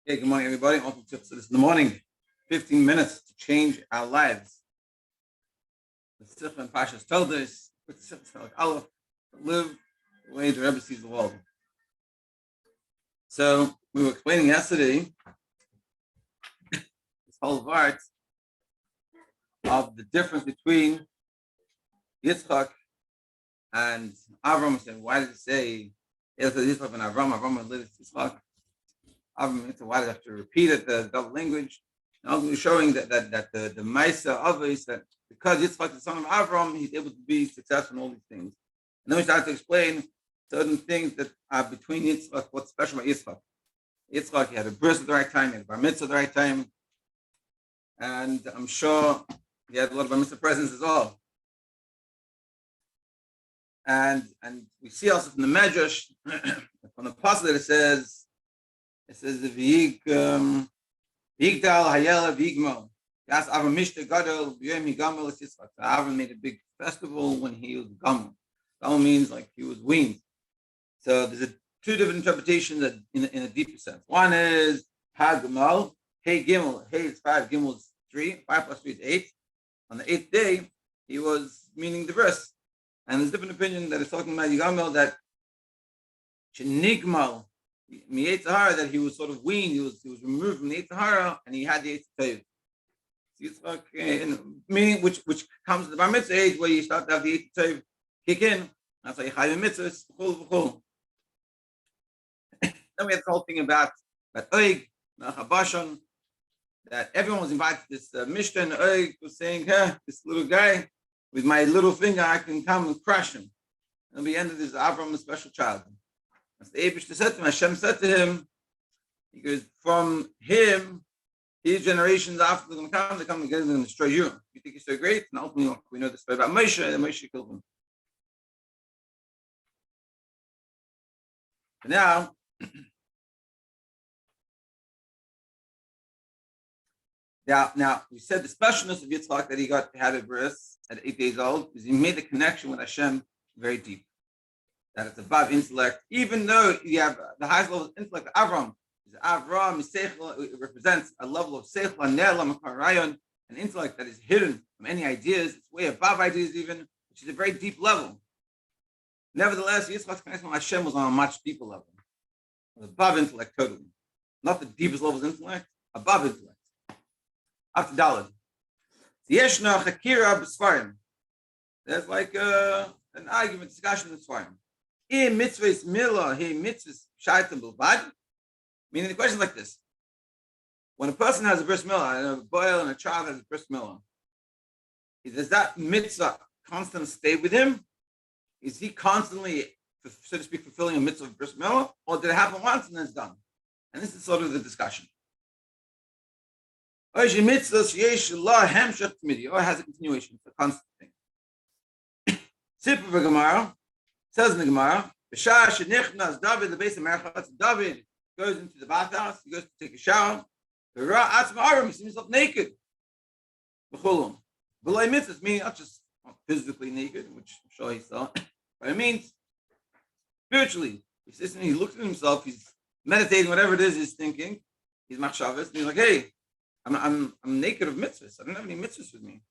Hey, good morning, everybody. Welcome to this in the morning. 15 minutes to change our lives. The Sikh and Pashas Toldos, with the Sikh like Allah, to live the way the Rebbe sees the world. So we were explaining yesterday this whole part of the difference between Yitzchak and Avram. Said, why did it say Yitzchak and Avram? Avram and Yitzchak. Avram, why did I have to repeat it? The double language. And also showing that the Maisa of is that because Yitzchak is the son of Avram, he's able to be successful in all these things. And then we started to explain certain things that are between Yitzchak, what's special about Yitzchak. Yitzchak, he had a bris at the right time, he had a bar mitzvah at the right time, and I'm sure he had a lot of bar mitzvah presents as well. And we see also from the Medrash, from the pasuk that it says the Yigdal Hayela Vigmo. Yes, Avram Mishta Gadol B'Yom Gamel Yitzchak. Avram made a big festival when he was Gamel. Gamel means like he was weaned. So there's two different interpretations in a deeper sense. One is Hagamal, Hey Gimel. Hey is 5, Gimel is 3. 5 plus 3 is 8. On the 8th day, he was meaning the bris. And there's a different opinion that is talking about Yigamel that Shenigmal. That he was sort of weaned, he was removed from the Eitzahara, and he had the Eitzah. Meaning which comes to the Bar Mitzvah age where you start to have the Eitzah kick in. That's why you have mitzvah. Then we have the whole thing about Oig, Habashon, that everyone was invited to this Mishnah, and Oig was saying, this little guy with my little finger, I can come and crush him. And the end of this, Avram, a special child. As the Eibush said to him, Hashem said to him, he goes, from him, his generations after they're going to come, they're going to destroy you. You think he's so great? And ultimately, we know the story about Moshe, and Moshe killed him. But now, we said the specialness of Yitzchak that he had a bris at 8 days old, because he made the connection with Hashem very deep. That it's above intellect, even though you have the highest level of intellect, Avram. It represents a level of seichel, ne'elam, makarayon, an intellect that is hidden from any ideas. It's way above ideas even, which is a very deep level. Nevertheless, Yitzchak's connection with Hashem was on a much deeper level. It was above intellect totally. Not the deepest level of intellect, above intellect. After Daled. Yeshna chakira b'sfarim. There's like an argument, discussion in Sfarim. Mitzvah is milah, mitzvah is shaitan b'lbad. Meaning the question is like this: when a person has a bris milah, a boy and a child has a bris milah, does that mitzvah constantly stay with him? Is he constantly, so to speak, fulfilling a mitzvah of bris milah, or did it happen once and then it's done? And this is sort of the discussion. Or has a continuation, it's a constant thing. Sipur Gemara says in the Gemara, David, the base of Merchatz, David goes into the bathhouse, he goes to take a shower. He sees himself naked. Meaning not just physically naked, which I'm sure he saw, but it means spiritually. He looks at himself, he's meditating, whatever it is he's thinking, he's machshavas, and he's like, hey, I'm naked of mitzvahs. I don't have any mitzvahs with me.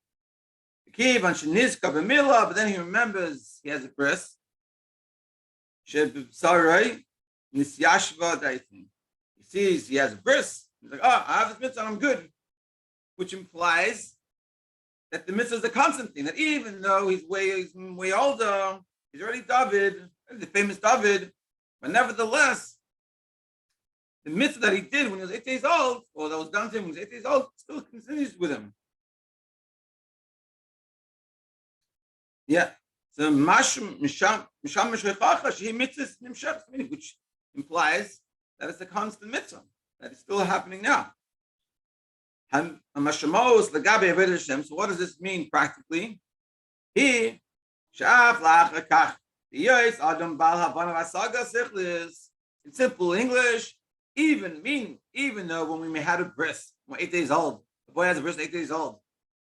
But then he remembers he has a bris. He sees he has a bris. He's like, oh, I have this mitzvah and I'm good. Which implies that the mitzvah is a constant thing. That even though he's way older, he's already David, the famous David, but nevertheless, the mitzvah that he did when he was 8 days old, or that was done to him when he was 8 days old, still continues with him. Yeah. So which implies that it's a constant mitzvah, that it's still happening now. So what does this mean practically? In simple English, even though when we had a bris, when 8 days old, the boy has a bris 8 days old,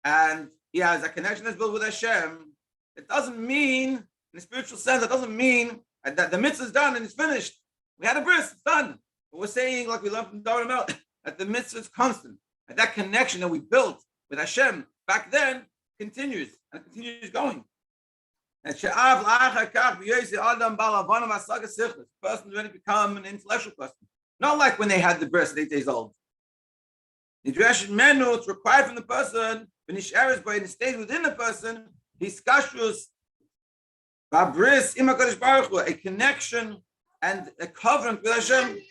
and he has a connection that's built with Hashem, it doesn't mean, in a spiritual sense, it doesn't mean that the mitzvah is done and it's finished. We had a bris, it's done. But we're saying, like we learned from Torah, that the mitzvah is constant. And that connection that we built with Hashem back then continues and continues going. And the person is ready to become an intellectual person. Not like when they had the bris at 8 days old. It's required from the person, when he shares by and stays within the person, he's kashrus, bris, a connection and a covenant with Hashem.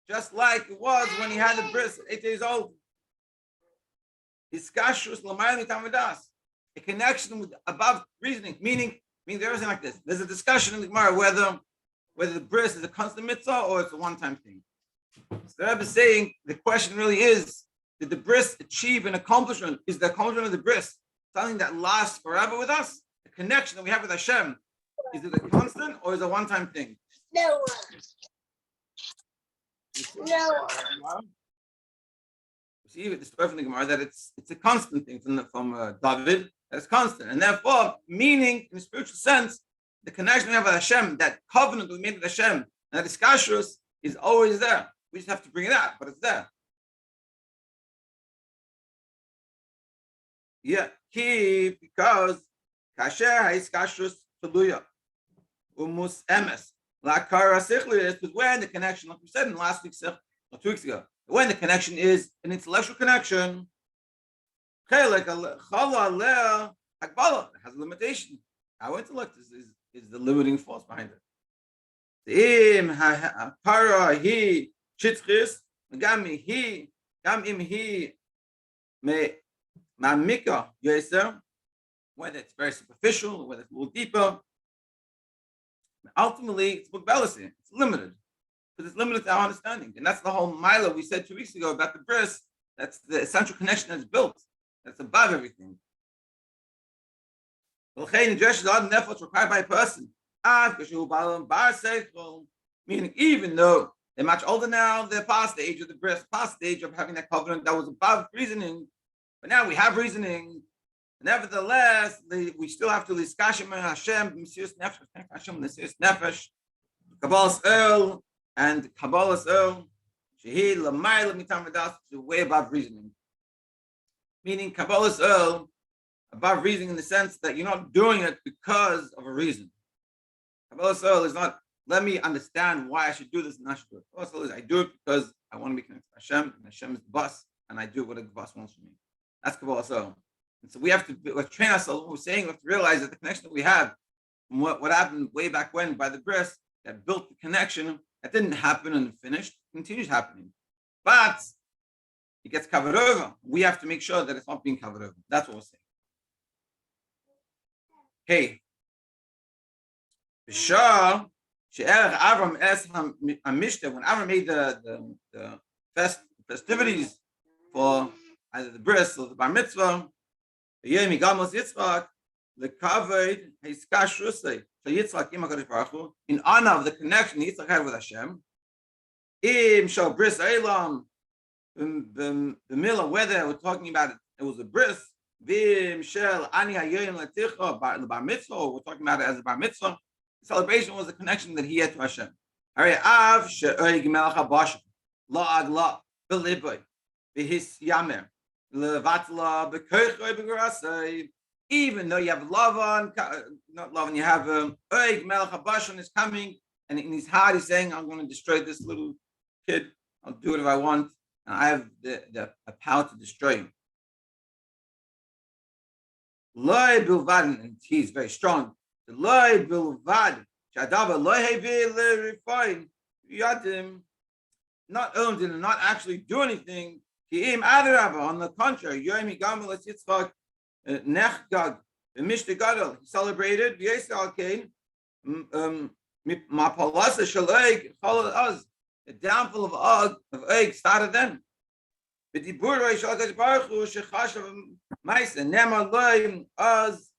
Just like it was when he had the bris at 8 days old. His kashrus l'mayla mitamadas, a connection with above reasoning, meaning there isn't like this. There's a discussion in the Gemara whether the bris is a constant mitzvah or it's a one-time thing. So the Rebbe is saying the question really is: did the bris achieve an accomplishment? Is the accomplishment of the bris something that lasts forever with us? The connection that we have with Hashem, is it a constant or is it a one-time thing? No. See the story from the Gemara that it's a constant thing from David, that it's constant, and therefore, meaning in a spiritual sense, the connection we have with Hashem, that covenant we made with Hashem, and that iskashrus is always there. We just have to bring it out, but it's there. Yeah, because kasher haiskashrus taluya umus emes lakara sichlis is when the connection, like we said in last week's or 2 weeks ago. When the connection is an intellectual connection, it has a limitation. Our intellect is the limiting force behind it. Whether it's very superficial, whether it's a little deeper, ultimately it's it's limited. Because it's limited to our understanding. And that's the whole mila we said 2 weeks ago about the bris. That's the essential connection that's built. That's above everything. It's required by a person. Meaning, even though they're much older now, they're past the age of the bris, past the age of having that covenant that was above reasoning. But now we have reasoning. Nevertheless, we still have to liskashim Hashem, Mesiras Nefesh, Hashem, Mesiras Nefesh, Kabbalah's Earl, and Kabbalah's Earl, Shehid Lamayla Mitamadas, is way above reasoning. Meaning Kabbalah's Earl, above reasoning in the sense that you're not doing it because of a reason. Kabbalah's Earl is not, let me understand why I should do this and I should do it. Kabbalah's Earl is, I do it because I want to be connected to Hashem, and Hashem is the boss, and I do what the boss wants from me. That's Kabbalah's Earl. And so we have to train ourselves. What we're saying, we have to realize that the connection that we have, from what happened way back when by the bris, that built the connection, that didn't happen and finished, continues happening. But it gets covered over. We have to make sure that it's not being covered over. That's what we're saying. Okay. B'shar she'erech Avram es hamishta, when Avram made the festivities for either the bris or the bar mitzvah, the Yom Gamos Yitzchak, the kavod hiskashrusay. So Yitzchak im HaKadosh Baruch Hu, in honor of the connection Yitzchak had with Hashem, im shal bris eilam, the milah, whether we're talking about it was a bris, vim shel ani hayoyim laticha, the bar mitzvah, or we're talking about it as a bar mitzvah. The celebration was the connection that he had to Hashem. Hare av she'oig melech habashim, la'ag la, b'liboy, b'his yamer, levatla, b'koichoy b'gerasay. Even though you have Lavan, not Lavan, you have Oig Melech HaBashan is coming, and in his heart he's saying, I'm going to destroy this little kid. I'll do it if I want, and I have the power to destroy him. Loi Bilvad, and he's very strong. Loi Bilvad, Shadava Loi Hevi Le Refine, Yadim, not only did not actually do anything, Ki'im Adarabah, on the contrary, Yomi Gamel Yitzchak, Nechgag, the Mishta Gadol, he celebrated Yisrael Kain, Mapalasa Shaleg, followed us. The downfall of Og started then. But the Burra Shalakas Baruch Hu, Shechashav Maisa, Nema Loim, Az,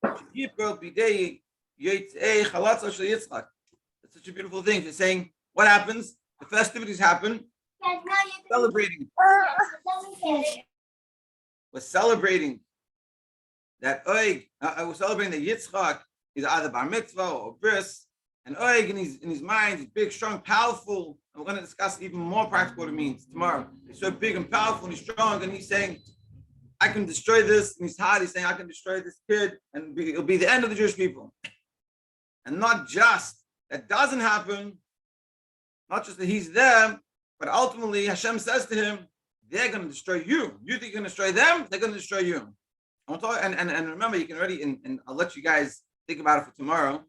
Shipro Bidei, Yitzei, Chalatza Shal Yitzchak. That's such a beautiful thing. He's saying, what happens? The festivities happen. Celebrating. We're celebrating that we're celebrating that Yitzchak is either bar mitzvah or bris, and oig in his mind is big, strong, powerful. And we're going to discuss even more practical what it means tomorrow. He's so big and powerful and he's strong, and he's saying, I can destroy this. In his heart, he's saying, I can destroy this kid, and it'll be the end of the Jewish people. And not just that doesn't happen, not just that he's there, but ultimately Hashem says to him, they're going to destroy you. You think you're going to destroy them? They're going to destroy you. And remember, you can already, and I'll let you guys think about it for tomorrow.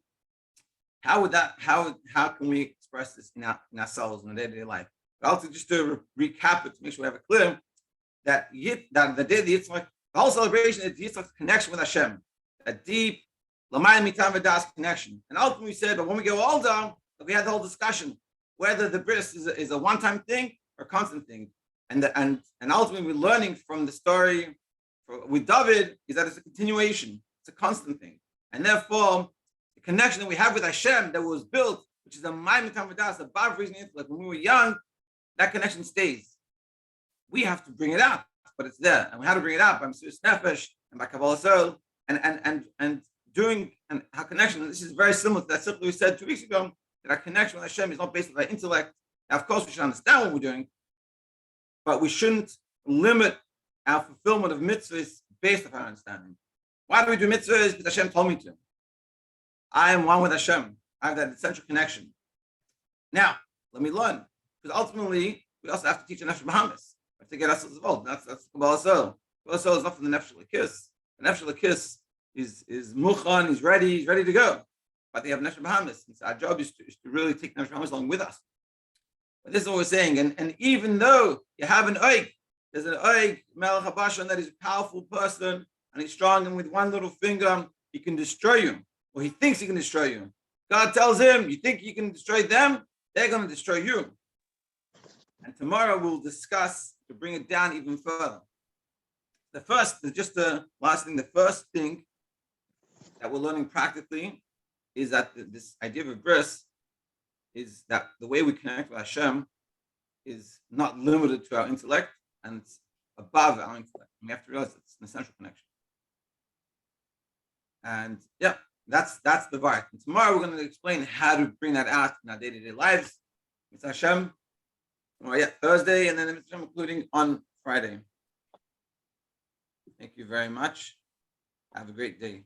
How can we express this in ourselves in our day-to-day life? But also just to recap it, to make sure we have it clear, that the day of the Yitzchak, the whole celebration is Yitzchak's connection with Hashem, a deep Lamayim Mitam V'das connection. And ultimately we said, but when we go older, we had the whole discussion whether the bris is a one-time thing or a constant thing. And ultimately we're learning from the story with David is that it's a continuation, it's a constant thing. And therefore, the connection that we have with Hashem that was built, which is a Lamayim Mitam V'das, above reason intellect, when we were young, that connection stays. We have to bring it out, but it's there. And we have to bring it out by Mesiras Nefesh and by Kabbalah Soul and doing and our connection. This is very similar to that simply we said 2 weeks ago, that our connection with Hashem is not based on our intellect. Now, of course, we should understand what we're doing, but we shouldn't limit our fulfillment of mitzvahs based on our understanding. Why do we do mitzvahs? Because Hashem told me to. I am one with Hashem. I have that essential connection. Now, let me learn. Because ultimately, we also have to teach a Nefesh Bahamas. We have to get ourselves involved. That's Kabbalah Soul. Kabbalah Soul is not for the Nefesh Lakis. The Nefesh Lakis is Muchan, he's ready to go. But they have Nefesh Bahamas. And so our job is to really take Nefesh Bahamas along with us. But this is what we're saying. And even though you have an oig, there's an oig, Melech HaBashan, that is a powerful person, and he's strong, and with one little finger, he can destroy you. Or he thinks he can destroy you. God tells him, you think you can destroy them? They're going to destroy you. And tomorrow we'll discuss to bring it down even further. The first thing that we're learning practically is that this idea of a bris is that the way we connect with Hashem is not limited to our intellect, and it's above our intellect. We have to realize it's an essential connection. And yeah, that's the vibe. And tomorrow we're going to explain how to bring that out in our day-to-day lives. It's Hashem. Thursday, and then including on Friday. Thank you very much. Have a great day.